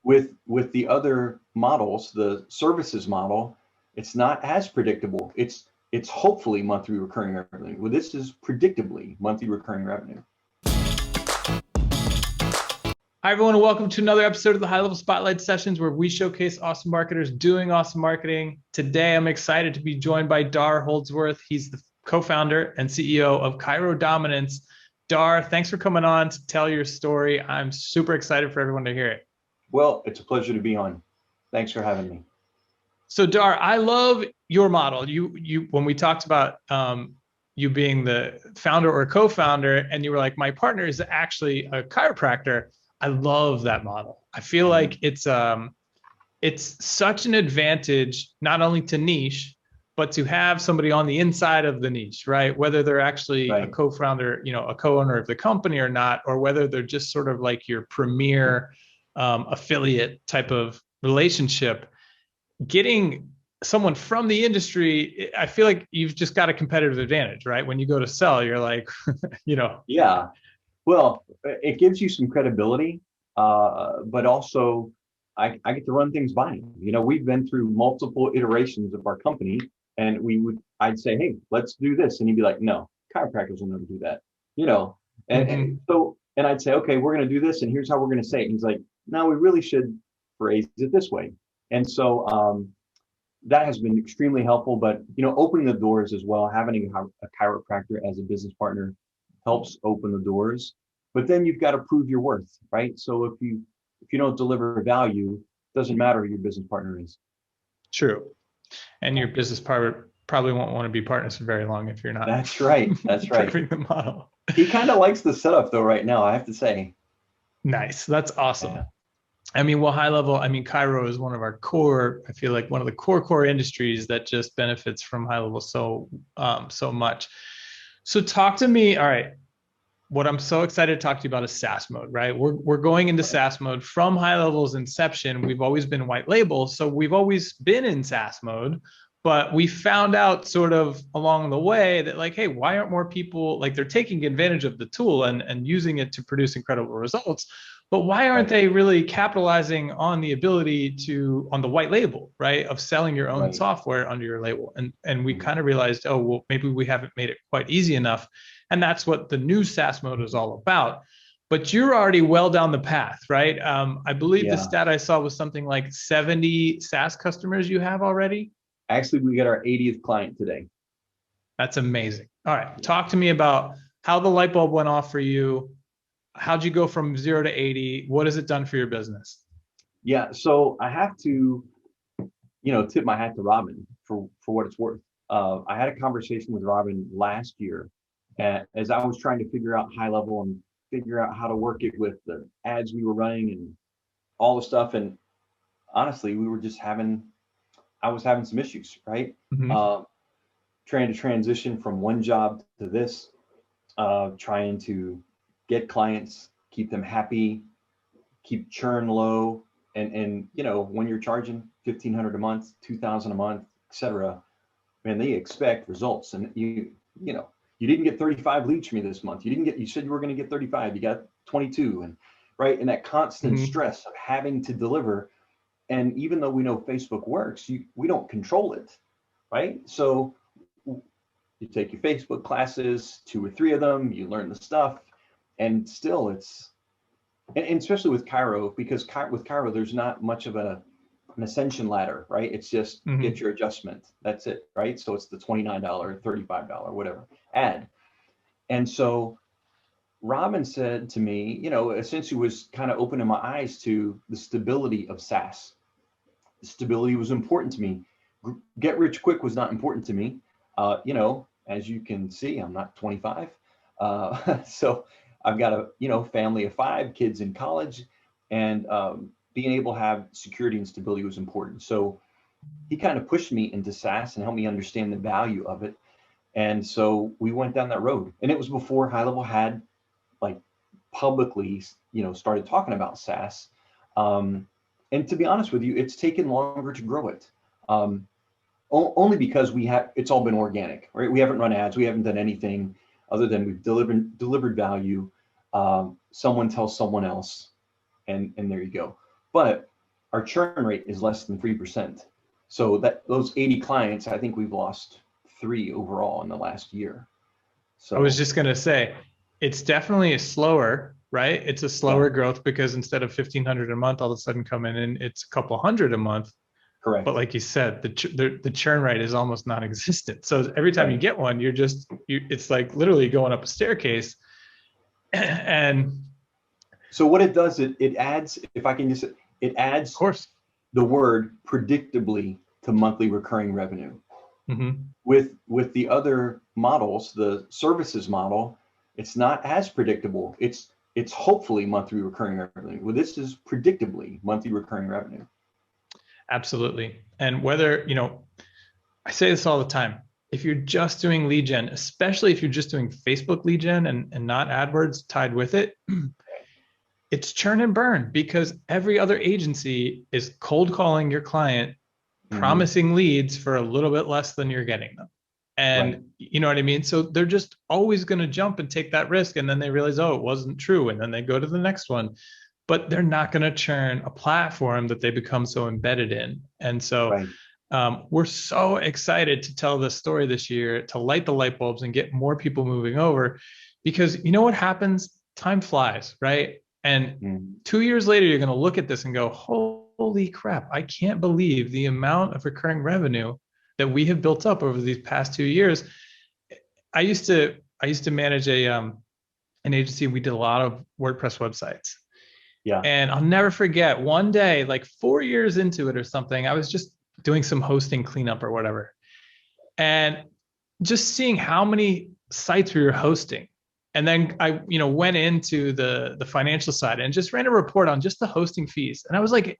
with the other models, the services model, it's not as predictable. It's hopefully monthly recurring revenue. Well, this is predictably monthly recurring revenue. Hi, everyone, and welcome to another episode of the HighLevel Spotlight Sessions, where we showcase awesome marketers doing awesome marketing. Today, I'm excited to be joined by Dar Holdsworth. He's the co-founder and CEO of Chiro Dominance. Dar, thanks for coming on to tell your story. I'm super excited for everyone to hear it. Well, it's a pleasure to be on. Thanks for having me. So, Dar, I love your model. You when we talked about you being the founder or co-founder, and you were like, my partner is actually a chiropractor. I love that model. I feel like it's such an advantage, not only to niche, but to have somebody on the inside of the niche, right? Whether they're actually a co-founder, a co-owner of the company or not, or whether they're just sort of like your premier affiliate type of relationship. Getting someone from the industry, I feel like you've just got a competitive advantage, right? When you go to sell, you're like, Yeah. Well, it gives you some credibility, but also I get to run things by you. We've been through multiple iterations of our company, and I'd say, hey, let's do this, and he'd be like, no, chiropractors will never do that, and I'd say, okay, we're going to do this, and here's how we're going to say it. And he's like, no, we really should phrase it this way, and so that has been extremely helpful. But opening the doors as well, having a chiropractor as a business partner helps open the doors, but then you've got to prove your worth, right? So if you don't deliver value, it doesn't matter who your business partner is. True. And your business partner probably won't want to be partners for very long if you're not. That's right. That's right. The model. He kind of likes the setup though right now, I have to say. Nice. That's awesome. Yeah. Chiro is one of our core, I feel like one of the core industries that just benefits from HighLevel so much. So talk to me. All right. What I'm so excited to talk to you about is SaaS Mode, right? We're going into SaaS Mode from HighLevel's inception. We've always been white label. So we've always been in SaaS Mode, but we found out sort of along the way that like, hey, why aren't more people like they're taking advantage of the tool and using it to produce incredible results? But why aren't they really capitalizing on the ability on the white label, right? Of selling your own software under your label. And we kind of realized, oh, well, maybe we haven't made it quite easy enough. And that's what the new SaaS Mode is all about. But you're already well down the path, right? I believe the stat I saw was something like 70 SaaS customers you have already. Actually, we got our 80th client today. That's amazing. All right. Talk to me about how the light bulb went off for you. How'd you go from 0 to 80? What has it done for your business? Yeah, so I have to, tip my hat to Robin for what it's worth. I had a conversation with Robin last year as I was trying to figure out HighLevel and figure out how to work it with the ads we were running and all the stuff. And honestly, I was having some issues, right? Mm-hmm. Trying to transition from one job to this, trying to get clients, keep them happy, keep churn low, and when you're charging $1,500 a month, $2,000 a month, etc., man, they expect results. And you didn't get 35 leads from me this month. You said you were going to get 35, you got 22, and that constant stress of having to deliver. And even though we know Facebook works, we don't control it, right? So you take your Facebook classes, 2 or 3 of them, you learn the stuff. And still and especially with Chiro, because with Chiro, there's not much of an ascension ladder, right? It's just get your adjustment. That's it, right? So it's the $29, $35, whatever ad. And so Robin said to me, essentially was kind of opening my eyes to the stability of SaaS. The stability was important to me. Get rich quick was not important to me. As you can see, I'm not 25. So I've got a family of 5 kids in college, and being able to have security and stability was important. So he kind of pushed me into SaaS and helped me understand the value of it. And so we went down that road, and it was before HighLevel had like publicly, started talking about SaaS. And to be honest with you, it's taken longer to grow it. Only because it's all been organic, right? We haven't run ads, we haven't done anything other than we've delivered value. Someone tells someone else, and there you go. But our churn rate is less than 3%. So that those 80 clients, I think we've lost 3 overall in the last year. So I was just going to say, it's definitely a slower, right? It's a slower growth because instead of 1,500 a month, all of a sudden coming in, it's a couple hundred a month. correct. But like you said, the churn rate is almost non-existent. So every time you get one, it's like literally going up a staircase. And so what it does, it adds, if I can just, it adds, of course, the word predictably to monthly recurring revenue. mm-hmm. With the other models, the services model, it's not as predictable. It's hopefully monthly recurring revenue. Well, this is predictably monthly recurring revenue. Absolutely. And whether, I say this all the time, if you're just doing lead gen, especially if you're just doing Facebook lead gen and not AdWords tied with it, it's churn and burn, because every other agency is cold calling your client, promising leads for a little bit less than you're getting them. And you know what I mean? So they're just always going to jump and take that risk. And then they realize, oh, it wasn't true. And then they go to the next one, but they're not going to churn a platform that they become so embedded in. And so we're so excited to tell this story this year, to light the light bulbs and get more people moving over, because you know what happens? Time flies, right? And 2 years later, you're going to look at this and go, holy crap, I can't believe the amount of recurring revenue that we have built up over these past 2 years. I used to manage an agency. We did a lot of WordPress websites. Yeah. And I'll never forget one day, like 4 years into it or something, I was just doing some hosting cleanup or whatever. And just seeing how many sites we were hosting. And then I, went into the financial side and just ran a report on just the hosting fees. And I was like,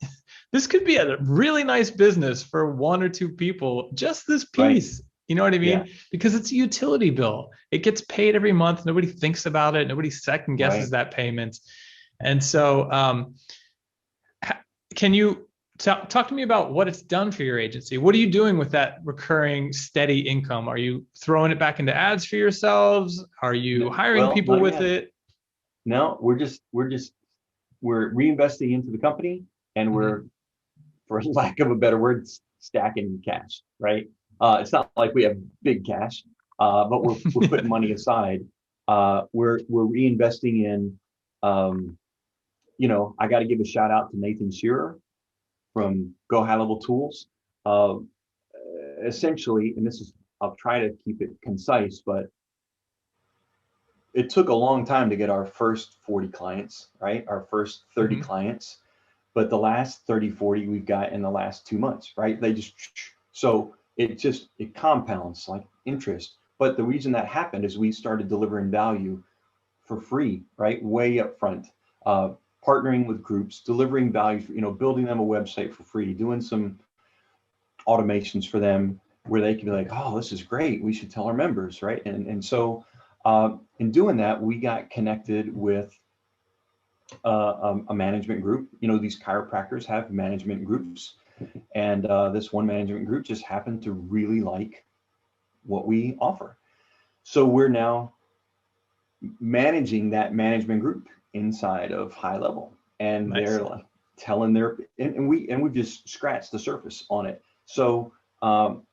this could be a really nice business for 1 or 2 people, just this piece. You know what I mean? Yeah. Because it's a utility bill. It gets paid every month. Nobody thinks about it. Nobody second guesses that payment. And so can you talk to me about what it's done for your agency? What are you doing with that recurring steady income? Are you throwing it back into ads for yourselves? Are you hiring people with it? No, we're reinvesting into the company, and we're, for lack of a better word, stacking cash, right? It's not like we have big cash, but we're putting money aside. We're reinvesting in, I got to give a shout out to Nathan Chiro from Go HighLevel Tools. Essentially, and I'll try to keep it concise, but it took a long time to get our first 40 clients, right? Our first 30 clients, but the last 30, 40 we've got in the last 2 months, right? So it compounds like interest. But the reason that happened is we started delivering value for free, right? Way up front. Partnering with groups, delivering value, building them a website for free, doing some automations for them where they can be like, oh, this is great, we should tell our members, right? And so in doing that, we got connected with a management group. These chiropractors have management groups, and this one management group just happened to really like what we offer. So we're now managing that management group inside of HighLevel, and they're like telling and we've just scratched the surface on it. So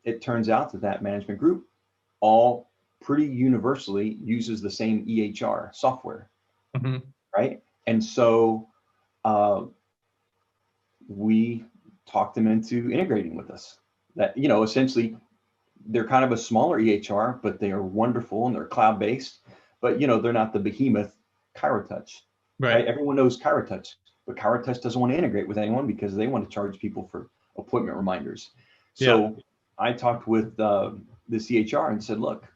it turns out that management group all pretty universally uses the same EHR software, right? And so we talked them into integrating with us. That, essentially they're kind of a smaller EHR, but they are wonderful and they're cloud-based, but they're not the behemoth ChiroTouch. Right? Everyone knows ChiroTouch, but ChiroTouch doesn't want to integrate with anyone because they want to charge people for appointment reminders. So I talked with the CHR and said, look,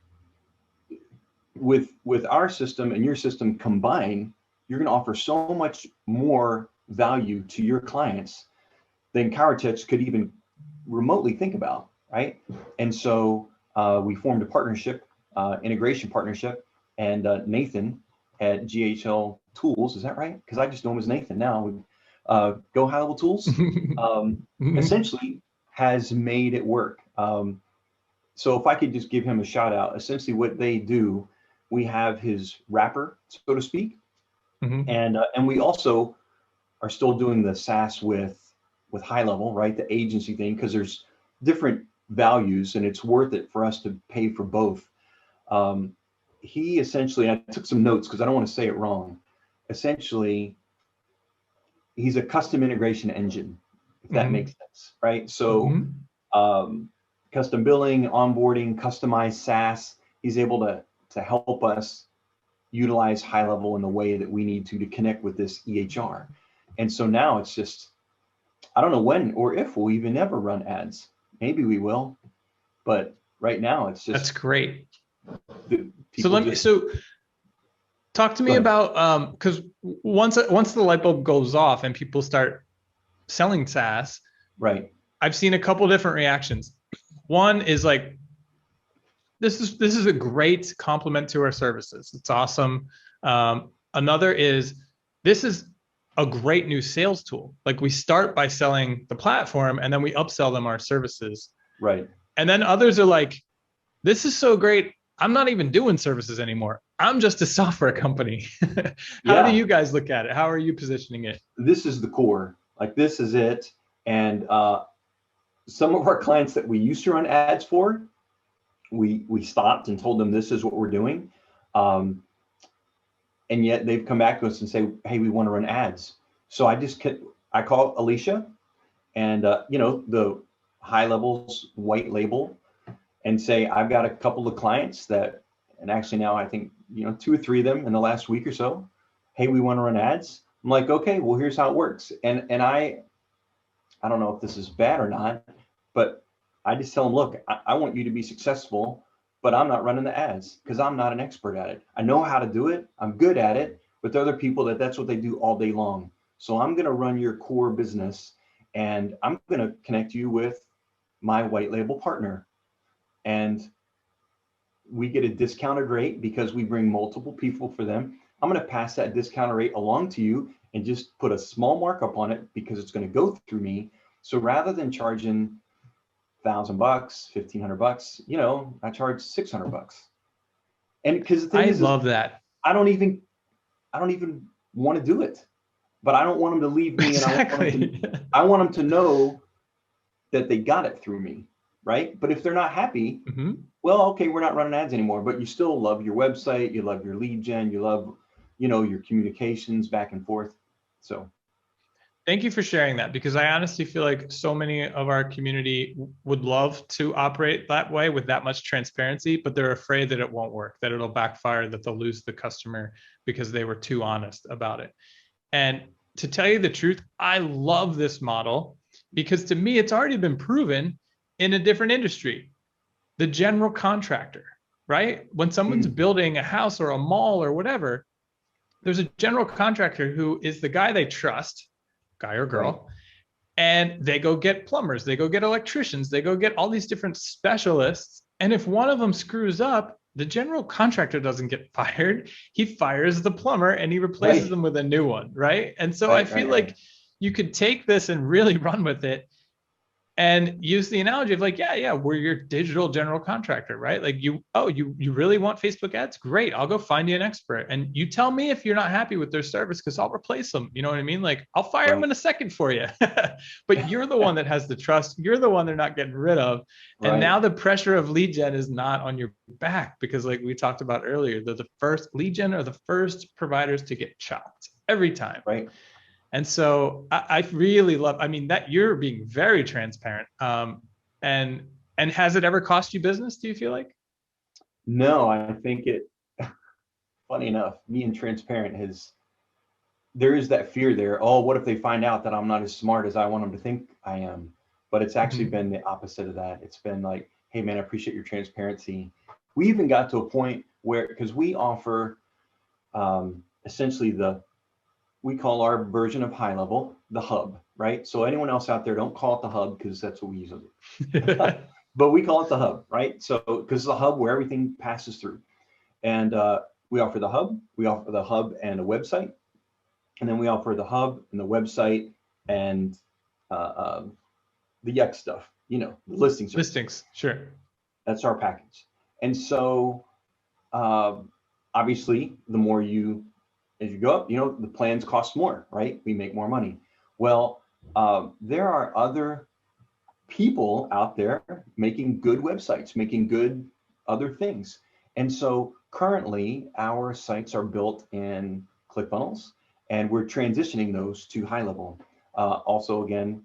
with our system and your system combined, you're going to offer so much more value to your clients than ChiroTouch could even remotely think about, right? And so we formed a partnership, integration partnership, and Nathan at GHL Tools, is that right? Because I just know him as Nathan now. Go HighLevel Tools essentially has made it work. So if I could just give him a shout out, essentially what they do, we have his wrapper, so to speak, and we also are still doing the SaaS with with HighLevel, right? The agency thing, because there's different values and it's worth it for us to pay for both. He essentially, I took some notes because I don't want to say it wrong. Essentially, he's a custom integration engine, if that makes sense, right? So custom billing, onboarding, customized SaaS, he's able to help us utilize HighLevel in the way that we need to connect with this EHR. And so now it's just, I don't know when or if we'll even ever run ads. Maybe we will, but right now it's just. That's great. So so talk to me about, because once the light bulb goes off and people start selling SaaS, right? I've seen a couple different reactions. One is like, this is a great complement to our services. It's awesome. Another is, this is a great new sales tool. Like, we start by selling the platform and then we upsell them our services. Right. And then others are like, this is so great, I'm not even doing services anymore. I'm just a software company. How do you guys look at it? How are you positioning it? This is the core. Like, this is it. And some of our clients that we used to run ads for, we stopped and told them this is what we're doing. And yet they've come back to us and say, hey, we want to run ads. So I call Alicia and, the HighLevel's white label, and say, I've got a couple of clients that, and actually now I think, 2 or 3 of them in the last week or so, hey, we want to run ads. I'm like, okay, well, here's how it works. And I don't know if this is bad or not, but I just tell them, look, I want you to be successful, but I'm not running the ads because I'm not an expert at it. I know how to do it. I'm good at it, but there are other people that's what they do all day long. So I'm going to run your core business, and I'm going to connect you with my white label partner. And we get a discounted rate because we bring multiple people for them. I'm going to pass that discounted rate along to you and just put a small markup on it because it's going to go through me. So rather than charging $1,000, $1,500, I charge $600. And because the thing is, love that. I don't even want to do it, but I don't want them to leave me. Exactly. And I want them to know that they got it through me. Right. But if they're not happy, well, okay, we're not running ads anymore, but you still love your website. You love your lead gen. You love, your communications back and forth. So. Thank you for sharing that, because I honestly feel like so many of our community would love to operate that way with that much transparency, but they're afraid that it won't work, that it'll backfire, that they'll lose the customer because they were too honest about it. And to tell you the truth, I love this model because to me, it's already been proven in a different industry. The general contractor, right? When someone's building a house or a mall or whatever, there's a general contractor who is the guy they trust, guy or girl, right, and they go get plumbers, they go get electricians, they go get all these different specialists. And if one of them screws up, the general contractor doesn't get fired. He fires the plumber and he replaces them with a new one, right? And so I feel like you could take this and really run with it and use the analogy of like, we're your digital general contractor, right? Like you really want Facebook ads? Great. I'll go find you an expert. And you tell me if you're not happy with their service, because I'll replace them. You know what I mean? Like, I'll fire them in a second for you. But you're the one that has the trust. You're the one they're not getting rid of. And now the pressure of lead gen is not on your back, because like we talked about earlier, they're the first lead gen are the first providers to get chopped every time. Right. And so I really love, that you're being very transparent. And has it ever cost you business, do you feel like? No, I think funny enough, being transparent there is that fear there. Oh, what if they find out that I'm not as smart as I want them to think I am? But it's actually been the opposite of that. It's been like, hey man, I appreciate your transparency. We even got to a point where, because we offer essentially we call our version of HighLevel the hub, right? So anyone else out there, don't call it the hub because that's what we use it. But we call it the hub, right? So because it's the hub where everything passes through. And we offer the hub, and a website. And then we offer the hub and the website and the Yext stuff, the listing service. Listings, sure. That's our package. And so obviously the more as you go up, the plans cost more, right? We make more money. Well, there are other people out there making good websites, making good other things. And so currently our sites are built in ClickFunnels, and we're transitioning those to HighLevel. Also, again,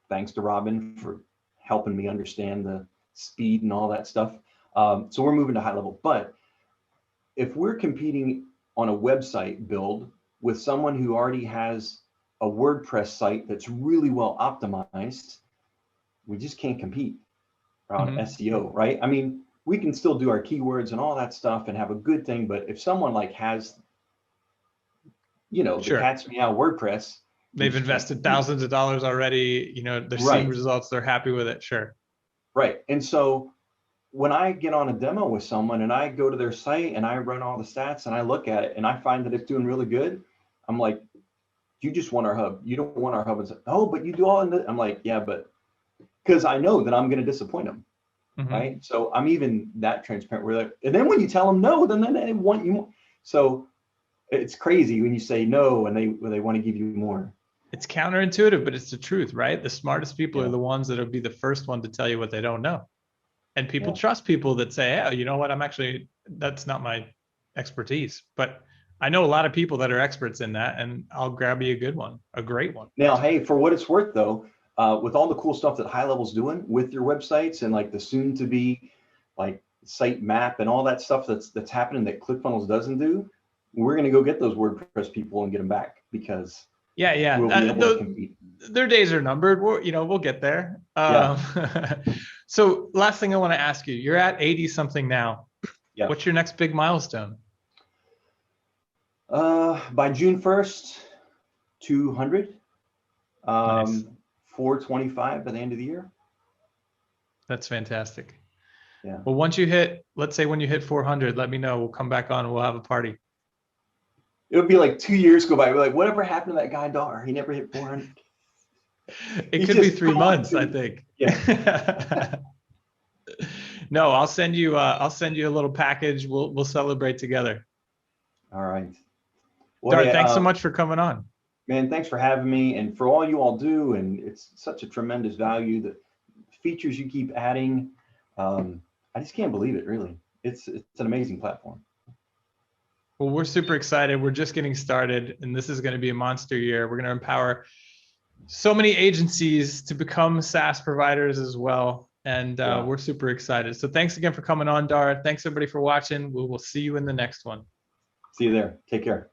thanks to Robin for helping me understand the speed and all that stuff. So we're moving to HighLevel. But if we're competing on a website build with someone who already has a WordPress site that's really well optimized, we just can't compete around SEO, right? I mean, we can still do our keywords and all that stuff and have a good thing, but if someone like has, you know, the cat's meow WordPress, they've invested thousands of dollars already, you know, they're seeing results, they're happy with it. Sure. Right. And so when I get on a demo with someone and I go to their site and I run all the stats and I look at it and I find that it's doing really good, I'm like, you just want our hub. You don't want our hub. And say, oh, but you do all in the, I'm like, yeah, but because I know that I'm going to disappoint them. Right. So I'm even that transparent. We're like, and then when you tell them no, then they want you more. So it's crazy when you say no and they want to give you more. It's counterintuitive, but it's the truth, right? The smartest people are the ones that'll be the first one to tell you what they don't know. And people trust people that say, oh, you know what? That's not my expertise, but I know a lot of people that are experts in that, and I'll grab you a good one, a great one. Now, hey, for what it's worth though, with all the cool stuff that HighLevel's doing with your websites and like the soon to be like site map and all that stuff that's happening that ClickFunnels doesn't do, we're going to go get those WordPress people and get them back because we'll be able to compete. Their days are numbered. We'll get there. So last thing I want to ask you, you're at 80 something now. Yeah. What's your next big milestone? By June 1st, 200. Nice. 425 by the end of the year. That's fantastic. Yeah. Well, let's say when you hit 400, let me know. We'll come back on and we'll have a party. It would be like 2 years go by. We're like, whatever happened to that guy Dar? He never hit 400. It could be 3 months, I think. Yeah. No, I'll send you a little package. We'll celebrate together. All right. Well, Dar, thanks so much for coming on. Man, thanks for having me and for all you all do. And it's such a tremendous value. The features you keep adding. I just can't believe it, really. It's an amazing platform. Well, we're super excited. We're just getting started, and this is going to be a monster year. We're going to empower so many agencies to become SaaS providers as well. And we're super excited. So thanks again for coming on, Dar. Thanks everybody for watching. We will see you in the next one. See you there. Take care.